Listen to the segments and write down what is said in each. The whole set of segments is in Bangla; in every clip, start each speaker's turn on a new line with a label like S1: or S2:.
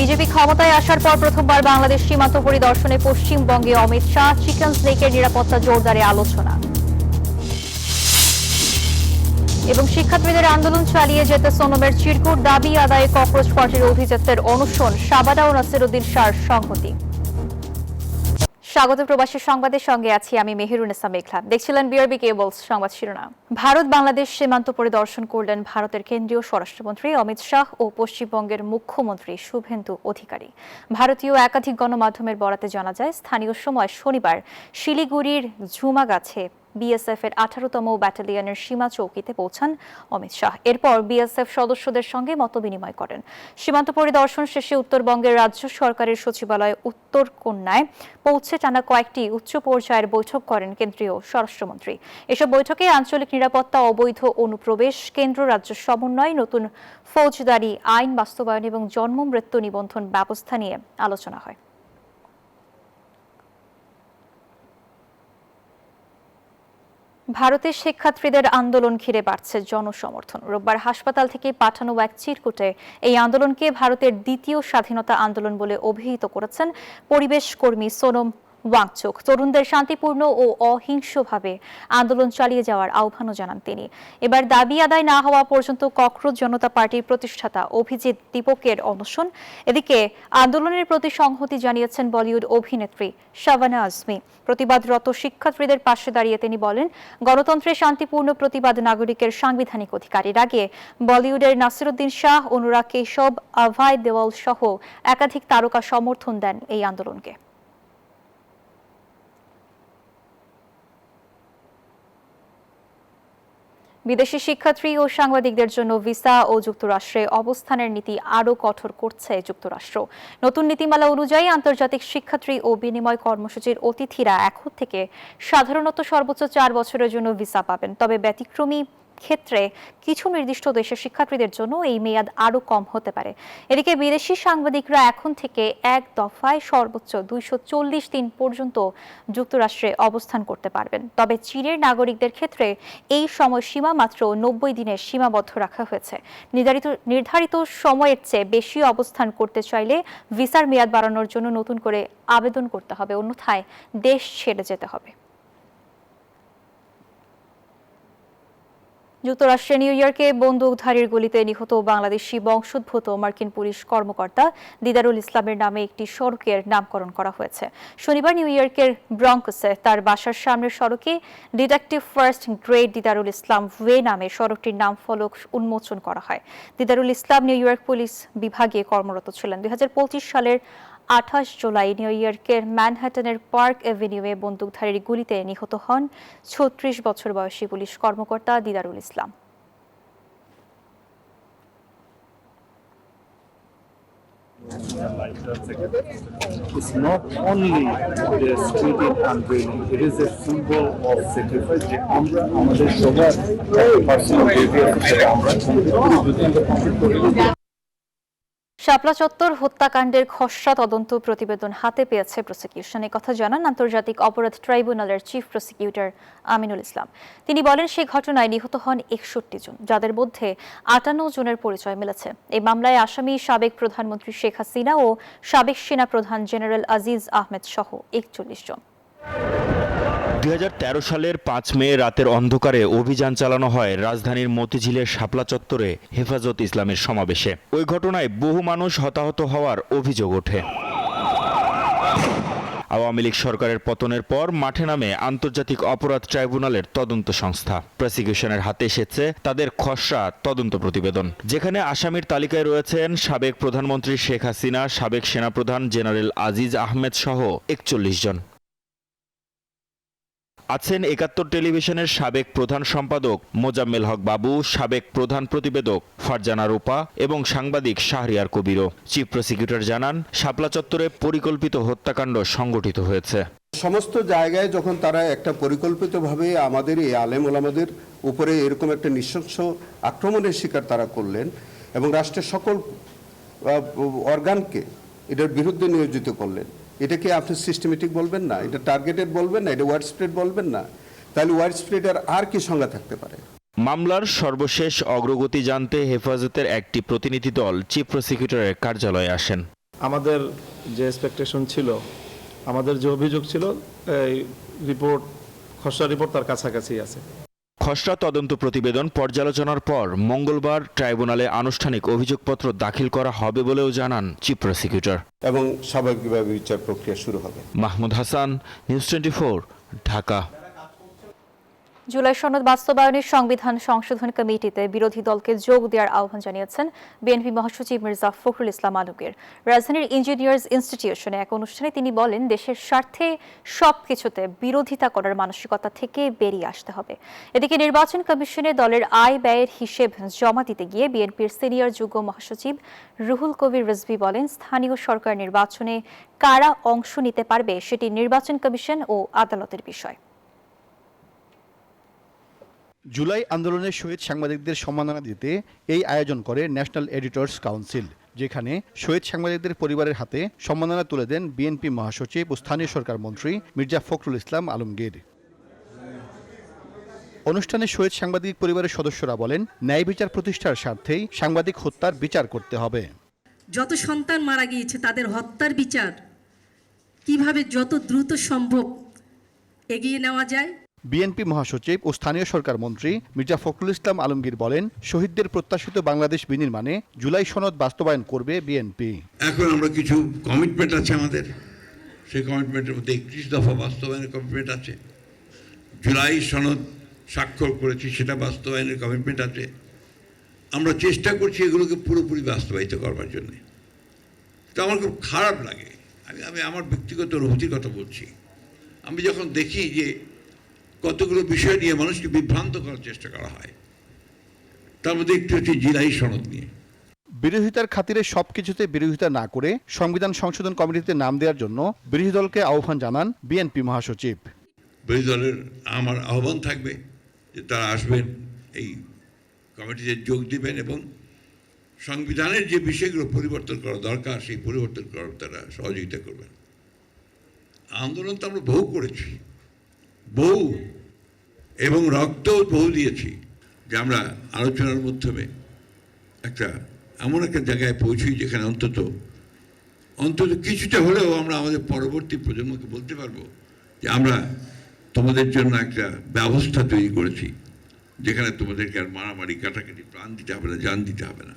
S1: বিজেপি ক্ষমতায় আসার পর প্রথমবার বাংলাদেশ সীমান্ত পরিদর্শনে পশ্চিমবঙ্গে অমিত শাহ। চিকেন লেকের নিরাপত্তা জোরদারে আলোচনা এবং শিক্ষার্থীদের আন্দোলন চালিয়ে যেতে সোনমের চিরকুট দাবি আদায়ে ককরোচ পার্টির অভিজাত্যের অনশন। সাবাদা ও নাসিরুদ্দিন শাহর সংহতি। স্বাগত প্রবাসী সংবাদের সঙ্গে আছি আমি মেহেরুন্নেসা মেঘলা। দেখছিলেন বিআরবি কেবলস সংবাদ শিরোনাম। ভারত বাংলাদেশ সীমান্ত পরিদর্শন করলেন ভারতের কেন্দ্রীয় স্বরাষ্ট্রমন্ত্রী অমিত শাহ ও পশ্চিমবঙ্গের মুখ্যমন্ত্রী শুভেন্দু অধিকারী। ভারতীয় একাধিক গণমাধ্যমের বরাতে জানা যায়, স্থানীয় সময় শনিবার শিলিগুড়ির ঝুমাগাছে বিএসএফ এর 18তম ব্যাটালিয়নের সীমা চৌকিতে পৌঁছান অমিত শাহ। এরপর বিএসএফ সদস্যদের সঙ্গে মতবিনিময় করেন। সীমান্ত পরিদর্শন শেষে উত্তরবঙ্গের রাজ্য সরকারের সচিবালয় উত্তরকন্যায় পৌঁছে টানা কয়েকটি উচ্চ পর্যায়ের বৈঠক করেন কেন্দ্রীয় স্বরাষ্ট্রমন্ত্রী। এসব বৈঠকে আঞ্চলিক নিরাপত্তা, অবৈধ অনুপ্রবেশ, কেন্দ্র রাজ্য সমন্বয়, নতুন ফৌজদারি আইন বাস্তবায়ন এবং জন্ম মৃত্যু নিবন্ধন ব্যবস্থা নিয়ে আলোচনা হয়। ভারতের শিক্ষার্থীদের আন্দোলন ঘিরে বাড়ছে জনসমর্থন। রোববার হাসপাতাল থেকে পাঠানো এক চিরকুটে এই আন্দোলনকে ভারতের দ্বিতীয় স্বাধীনতা আন্দোলন বলে অভিহিত করেছেন পরিবেশ কর্মী সোনম ওয়াংচুক। তরুণদের শান্তিপূর্ণ ও অহিংসভাবে আন্দোলন চালিয়ে যাওয়ার আহ্বানও জানান তিনি। এবার দাবি আদায় না হওয়া পর্যন্ত ককরোচ জনতা পার্টির প্রতিষ্ঠাতা অভিজিৎ দীপকের অনশন। এদিকে আন্দোলনের প্রতি সংহতি জানিয়েছেন বলিউড অভিনেত্রী শাবানা আজমি। প্রতিবাদরত শিক্ষার্থীদের পাশে দাঁড়িয়ে তিনি বলেন, গণতন্ত্রের শান্তিপূর্ণ প্রতিবাদ নাগরিকের সাংবিধানিক অধিকার। এর আগে বলিউডের নাসিরুদ্দিন শাহ, অনুরাগ কেশব, অভয় দেওয়াল সহ একাধিক তারকা সমর্থন দেন এই আন্দোলনকে। বিদেশি শিক্ষার্থী ও সাংবাদিকদের জন্য ভিসা ও যুক্তরাষ্ট্রে অবস্থানের নীতি আরও কঠোর করছে যুক্তরাষ্ট্র। নতুন নীতিমালা অনুযায়ী আন্তর্জাতিক শিক্ষার্থী ও বিনিময় কর্মসূচির অতিথিরা এখন থেকে সাধারণত সর্বোচ্চ 4 বছরের জন্য ভিসা পাবেন। তবে ব্যতিক্রমী ক্ষেত্রে কিছু নির্দিষ্ট দেশের শিক্ষার্থীদের জন্য এই মেয়াদ আরও কম হতে পারে। এদিকে বিদেশি সাংবাদিকরা এখন থেকে এক দফায় সর্বোচ্চ 240 দিন পর্যন্ত যুক্তরাষ্ট্রে অবস্থান করতে পারবেন। তবে চীনের নাগরিকদের ক্ষেত্রে এই সময়সীমা মাত্র 90 দিনের সীমাবদ্ধ রাখা হয়েছে। নির্ধারিত সময়ের চেয়ে বেশি অবস্থান করতে চাইলে ভিসার মেয়াদ বাড়ানোর জন্য নতুন করে আবেদন করতে হবে, অন্যথায় দেশ ছেড়ে যেতে হবে। যুক্তরাষ্ট্রের নিউ ইয়র্কে বন্দুকধারীর গুলিতে নিহত বাংলাদেশি বংশোদ্ভূত মার্কিন পুলিশ কর্মকর্তা দিদারুল ইসলামের নামে একটি সড়কের নামকরণ করা হয়েছে। শনিবার নিউ ইয়র্কের ব্রঙ্কসে তার বাসার সামনের সড়কে ডিটেকটিভ ফার্স্ট গ্রেড দিদারুল ইসলাম ওয়ে নামে সড়কটির নাম ফলক উন্মোচন করা হয়। দিদারুল ইসলাম নিউ ইয়র্ক পুলিশ বিভাগে কর্মরত ছিলেন। 2025 সালের 28 জুলাই নিউ ইয়র্কের ম্যানহাটনের পার্ক এভিনিউয়ে বন্দুকধারীর গুলিতে নিহত হন 36 বছর বয়সী পুলিশ কর্মকর্তা দিদারুল ইসলাম।
S2: It's not only the street unveiling, it is a symbol of sacrifice. আমরা আমাদের সবার পার্সোনাল বিহেভিয়ার
S1: শাপলা চত্বর হত্যাকাণ্ডের খসড়া তদন্ত প্রতিবেদন হাতে পেয়েছে প্রসিকিউশন। কথা জানান আন্তর্জাতিক অপরাধ ট্রাইব্যুনালের চিফ প্রসিকিউটর আমিনুল ইসলাম। তিনি বলেন, সেই ঘটনায় নিহত হন 61 জন, যাদের মধ্যে 58 জনের পরিচয় মিলেছে। এই মামলায় আসামি সাবেক প্রধানমন্ত্রী শেখ হাসিনা ও সাবেক সেনা প্রধান জেনারেল আজিজ আহমেদ সহ 41 জন।
S3: 2013 সালের 5 মে রাতের অন্ধকারে অভিযান চালানো হয় রাজধানীর মতিঝিলের শাপলা চত্বরে হেফাজত ইসলামের সমাবেশে। ওই ঘটনায় বহু মানুষ হতাহত হওয়ার অভিযোগ ওঠে। আওয়ামী লীগ সরকারের পতনের পর মাঠে নামে আন্তর্জাতিক অপরাধ ট্রাইব্যুনালের তদন্ত সংস্থা। প্রসিকিউশনের হাতে এসেছে তাদের খসড়া তদন্ত প্রতিবেদন, যেখানে আসামির তালিকায় রয়েছেন সাবেক প্রধানমন্ত্রী শেখ হাসিনা, সাবেক সেনাপ্রধান জেনারেল আজিজ আহমেদ সহ 41 জন। আছেন 71 টেলিভিশনের সাবেক প্রধান সম্পাদক মোজাম্মেল হক বাবু, সাবেক প্রধান প্রতিবেদক ফারজানা রূপা এবং সাংবাদিক শাহরিয়ার কবিরও। চিফ প্রসিকিউটর জানান, শাপলা চত্বরে পরিকল্পিত হত্যাকাণ্ড সংগঠিত হয়েছে।
S4: সমস্ত জায়গায় যখন তারা একটা পরিকল্পিতভাবে আমাদের এই আলেম ওলামাদের উপরে এরকম একটা নৃশংস আক্রমণের শিকার তারা করলেন এবং রাষ্ট্রের সকল অর্গানকে এটার বিরুদ্ধে নিয়োজিত করলেন, এটাকে আপনি সিস্টেমেটিক বলবেন না, এটা টার্গেটেড বলবেন না, এটা ওয়াইড স্প্রেড বলবেন না, তাহলে ওয়াইড স্প্রেডের আর কি সংজ্ঞা থাকতে পারে?
S3: মামলার সর্বশেষ অগ্রগতি জানতে হেফাজতের একটি প্রতিনিধি দল চিফ প্রসিকিউটরের কার্যালয়ে আসেন।
S5: আমাদের যে এক্সপেকটেশন ছিল, আমাদের যে অভিযোগ ছিল, এই রিপোর্ট, খসড়া রিপোর্ট তার কাছাকাছি আছে।
S3: খসড়া তদন্ত প্রতিবেদন পর্যালোচনার পর মঙ্গলবার ট্রাইব্যুনালে আনুষ্ঠানিক অভিযোগপত্র দাখিল করা হবে বলেও জানান চিফ প্রসিকিউটর।
S4: এবং স্বাভাবিকভাবে বিচার প্রক্রিয়া শুরু হবে।
S3: মাহমুদ হাসান, নিউজ 24, ঢাকা।
S1: জুলাই সনদ বাস্তবায়নের সংবিধান সংশোধন কমিটিতে বিরোধী দলকে যোগ দেওয়ার আহ্বান জানিয়েছেন বিএনপি মহাসচিব মির্জা ফখরুল ইসলাম আলমগীর। রাজধানীর ইঞ্জিনিয়ার্স ইনস্টিটিউশনে এক অনুষ্ঠানে তিনি বলেন, দেশের স্বার্থে সবকিছুতে বিরোধিতা করার মানসিকতা থেকে বেরিয়ে আসতে হবে। এদিকে নির্বাচন কমিশনে দলের আয় ব্যয়ের হিসেব জমা দিতে গিয়ে বিএনপির সিনিয়র যুগ্ম মহাসচিব রুহুল কবির রিজভী বলেন, স্থানীয় সরকার নির্বাচনে কারা অংশ নিতে পারবে সেটি নির্বাচন কমিশন ও আদালতের বিষয়।
S6: জুলাই আন্দোলনের শহীদ সাংবাদিকদের সম্মাননা দিতে এই আয়োজন করে ন্যাশনাল এডিটর্স কাউন্সিল, যেখানে শহীদ সাংবাদিকদের পরিবারের হাতে সম্মাননা তুলে দেন বিএনপি মহাসচিব ও স্থানীয় সরকার মন্ত্রী মির্জা ফখরুল ইসলাম আলমগীর। অনুষ্ঠানে শহীদ সাংবাদিক পরিবারের সদস্যরা বলেন, ন্যায় বিচার প্রতিষ্ঠার স্বার্থেই সাংবাদিক হত্যার বিচার করতে হবে।
S7: যত সন্তান মারা গিয়েছে তাদের হত্যার বিচার কিভাবে যত দ্রুত সম্ভব এগিয়ে নেওয়া যায়।
S6: বিএনপি মহাসচিব ও স্থানীয় সরকার মন্ত্রী মির্জা ফখরুল ইসলাম আলমগীর বলেন, শহীদদের প্রত্যাশিত বাংলাদেশ বিনির্মাণে জুলাই সনদ বাস্তবায়ন করবে বিএনপি।
S8: এখন আমরা কিছু কমিটমেন্ট আছে আমাদের, সেই কমিটমেন্টের মধ্যে 31 দফা বাস্তবায়নের কমিটমেন্ট আছে। জুলাই সনদ স্বাক্ষর করেছি, সেটা বাস্তবায়নের কমিটমেন্ট আছে। আমরা চেষ্টা করছি এগুলোকে পুরোপুরি বাস্তবায়িত করবার জন্য। তো আমার খুব খারাপ লাগে, আমি আমার ব্যক্তিগত অনুভূতির কথা বলছি। আমি যখন দেখি যে কতগুলো বিষয় নিয়ে মানুষকে বিভ্রান্ত করার চেষ্টা করা হয়, তার মধ্যে একটু হচ্ছে জুলাই সনদ নিয়ে।
S6: বিরোধিতার খাতিরে সবকিছুতে বিরোধিতা না করে সংবিধান সংশোধন কমিটিতে নাম দেওয়ার জন্য বিরোধী দলকে আহ্বান জানান বিএনপি মহাসচিব।
S8: বিরোধী দলের আমার আহ্বান থাকবে যে তারা আসবেন, এই কমিটিতে যোগ দিবেন এবং সংবিধানের যে বিষয়গুলো পরিবর্তন করা দরকার সেই পরিবর্তন করার তারা সহযোগিতা করবেন। আন্দোলন তো আমরা বহু করেছি, বহু, এবং রক্তও বহু দিয়েছি, যে আমরা আলোচনার মাধ্যমে এমন একটা জায়গায় পৌঁছি যেখানে অন্তত কিছুটা হলেও আমরা আমাদের পরবর্তী প্রজন্মকে বলতে পারবো যে আমরা তোমাদের জন্য একটা ব্যবস্থা তৈরি করেছি, যেখানে তোমাদেরকে আর মারামারি, কাটাকাটি, প্রাণ দিতে হবে না, জান দিতে হবে না।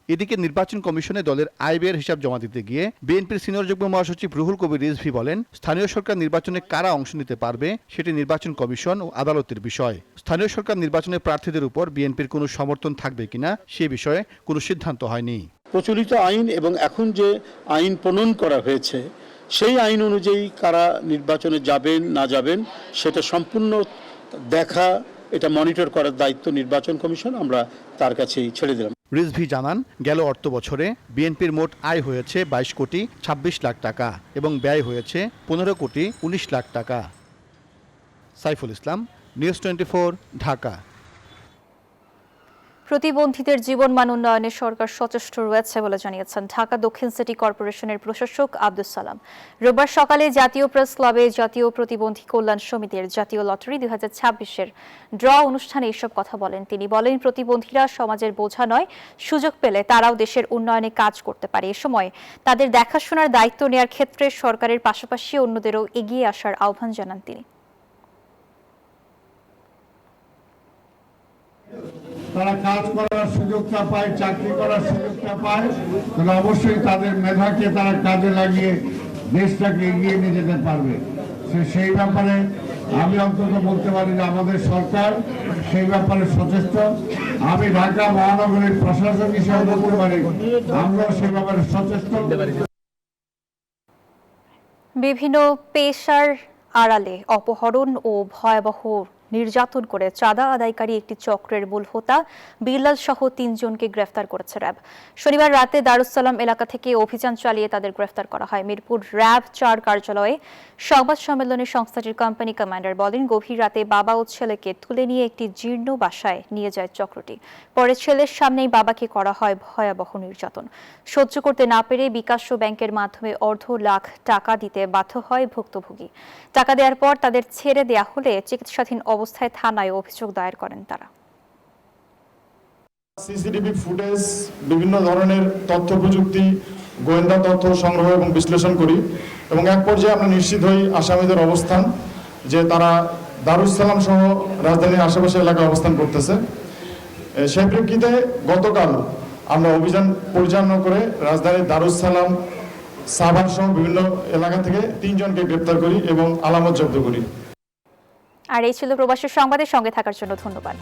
S6: এদিকে নির্বাচন কমিশনে দলের আয় ব্যয়ের হিসাব জমা দিতে গিয়ে বিএনপির সিনিয়র যুগ্ম মহাসচিব রুহুল কবির রিজভী বলেন, স্থানীয় সরকার নির্বাচনে কারা অংশ নিতে পারবে সেটি নির্বাচন কমিশন ও আদালতের বিষয়। স্থানীয় সরকার নির্বাচনে প্রার্থীদের উপর বিএনপির কোনো সমর্থন থাকবে কিনা সে বিষয়ে কোনো সিদ্ধান্ত হয়নি।
S9: প্রচলিত আইন এবং এখন যে আইন প্রণয়ন করা হয়েছে সেই আইন অনুযায়ী কারা নির্বাচনে যাবেন না যাবেন সেটা সম্পূর্ণ দেখা, এটা মনিটর করার দায়িত্ব নির্বাচন কমিশন, আমরা তার কাছেই ছেড়ে দিলাম।
S6: রিজভী জানান, গেল অর্থ বছরে বিএনপির মোট আয় হয়েছে 22 কোটি 26 লাখ টাকা এবং ব্যয় হয়েছে 15 কোটি 19 লাখ টাকা। সাইফুল ইসলাম, নিউজ 24, ঢাকা।
S1: প্রতিবন্ধীদের জীবনমান উন্নয়নে সরকার সচেষ্ট রয়েছে বলে জানিয়েছেন ঢাকা দক্ষিণ সিটি কর্পোরেশনের প্রশাসক আব্দুস সালাম। রোববার সকালে জাতীয় প্রেস ক্লাবে জাতীয় প্রতিবন্ধী কল্যাণ সমিতির জাতীয় লটারি 2026-এর ড্র অনুষ্ঠানে এসব কথা বলেন তিনি। বলেন, প্রতিবন্ধীরা সমাজের বোঝা নয়, সুযোগ পেলে তারাও দেশের উন্নয়নে কাজ করতে পারে। এ সময় তাদের দেখাশোনার দায়িত্ব নেওয়ার ক্ষেত্রে সরকারের পাশাপাশি অন্যদেরও এগিয়ে আসার আহ্বান জানান তিনি।
S10: তারা কাজ করার সুযোগটা পায়, চাকরি করার সুযোগটা পায়, তাহলে অবশ্যই তাদের মেধাকে তারা কাজে লাগিয়ে দেশটাকে এগিয়ে নিয়ে যেতে পারবে। সেই ব্যাপারে আমি অন্তত বলতে পারি যে আমাদের সরকার সেই ব্যাপারে সচেষ্ট। আমি ঢাকা মহানগরীর প্রশাসক হিসেবে বলতে পারি আমরাও সেই ব্যাপারে সচেষ্ট।
S1: বিভিন্ন পেশার আড়ালে অপহরণ ও ভয়াবহ নির্যাতন করে চাঁদা আদায়কারী একটি চক্রের মূল হোতা বিল্লাল সহ 3 জনকে গ্রেফতার করেছে র্যাব। শনিবার রাতে দারুসালাম এলাকা থেকে অভিযান চালিয়ে তাদের গ্রেফতার করা হয়। মিরপুর র্যাব 4 কার্যালয়ে সংবাদ সম্মেলনে সংস্থাটির কোম্পানি কমান্ডার বলেন, গভীর রাতে বাবা ও ছেলেকে তুলে নিয়ে একটি জীর্ণ বাসায় নিয়ে যায় চক্রটি। পরে ছেলের সামনেই বাবাকে করা হয় ভয়াবহ নির্যাতন। সহ্য করতে না পেরে বিকাশ ব্যাংকের মাধ্যমে $2.5 লাখ টাকা দিতে বাধ্য হয় ভুক্তভোগী। টাকা দেওয়ার পর তাদের ছেড়ে দেয়া হলে চিকিৎসাধীন অবস্থায় থানায় অভিযোগ দায়ের করেন তারা।
S10: সিসিটিভি ফুটেজ, বিভিন্ন ধরনের তথ্য প্রযুক্তি গোয়েন্দা তথ্য সংগ্রহ এবং বিশ্লেষণ করি এবং এক পর্যায়ে আমরা নিশ্চিত হই আসামিদের অবস্থান, যে তারা দারুস সালাম সহ রাজধানীর আশেপাশে এলাকায় অবস্থান করতেছে। সেই প্রেক্ষিতে গতকাল আমরা অভিযান পরিচালনা করে রাজধানীর দারুস সালাম, সাভার সহ বিভিন্ন এলাকা থেকে 3 জনকে গ্রেপ্তার করি এবং আলামত জব্দ করি।
S1: আর এই ছিল প্রবাসী সংবাদের সঙ্গে থাকার জন্য ধন্যবাদ।